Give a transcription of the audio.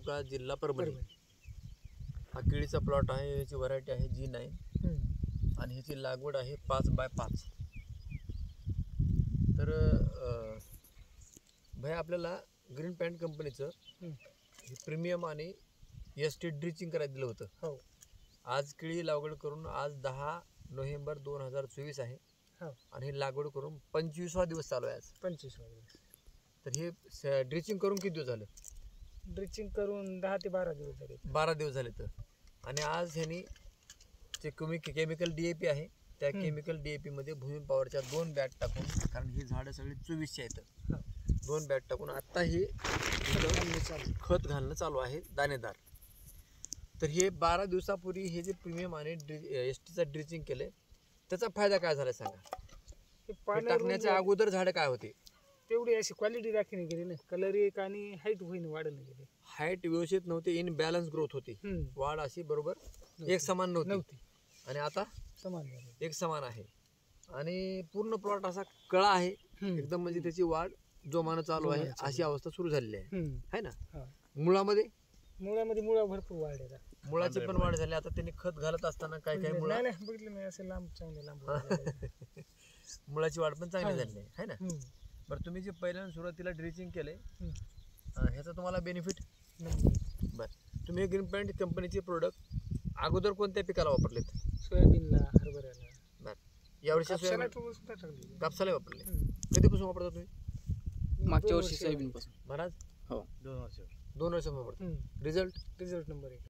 तालुका जिल्हा परभणी। हा केळीचा प्लॉट आहे, याची व्हरायटी आहे G9 आणि ह्याची लागवड आहे 5x5। तर भाई आपल्याला ग्रीन पॅन्ट कंपनीचं हे प्रीमियम आणि ST ड्रिचिंग करायला दिलं होतं। हो, आज केळी लागवड करून आज 10 नोव्हेंबर 2024 आहे आणि हे लागवड करून 25वा दिवस चालू आहे आज। 25वा दिवस। तर हे ड्रिचिंग करून किती दिवस झाले? ड्रिचिंग करून 10 ते 12 दिवस झाले। 12 दिवस झाले। तर आणि आज ह्यांनी जे केमिकल DAP आहे त्या केमिकल DAP मध्ये भूमी पॉवरच्या 2 बॅग टाकून, कारण ही झाडं सगळी 24ची आहेत, 2 बॅग टाकून आता हे खत घालणं चालू आहे दाणेदार। तर हे 12 दिवसापूर्वी हे जे प्रीमियम आणि STचा ड्रिचिंग केले त्याचा फायदा काय झाला सांगा? हे पाणी टाकण्याच्या अगोदर झाडं काय होते? तेवढी अशी क्वालिटी राखीने गेली ना, कलर एक आणि हाईट होईन वाढलं गेली। हाईट व्यवस्थित नव्हती, इन बॅलन्स ग्रोथ होती, वाढ अशी बरोबर एक समान नव्हती। आणि आता समान झाली, एक समान आहे आणि पूर्ण प्लॉट असा कळा आहे एकदम, म्हणजे त्याची वाढ जोमानं चालू आहे अशी अवस्था सुरू झालेली आहे ना। मुळामध्ये मुळा भरपूर वाढलेला, मुळाची पण वाढ झाली। आता त्यांनी खत घालत असताना काय काय मुळा नाही बघितलं मी, असे लांब चांगले लांब मुळाची वाढ पण चांगली झालेली आहे ना। बरं, तुम्ही जे पहिल्यांदा सुरुवातीला ड्रिचिंग केले ह्याचा तुम्हाला बेनिफिट? बरं, तुम्ही ग्रीन पॅन्ट कंपनीचे प्रोडक्ट अगोदर कोणत्या पिकाला वापरलेत? सोयाबीनला, हरभऱ्याला। बरं, यावर्षी कापसाला वापरले? कधीपासून वापरता तुम्ही? मागच्या वर्षी सोयाबीन पासून। महाराज हो, 2 वर्ष वापरता। Result number 1।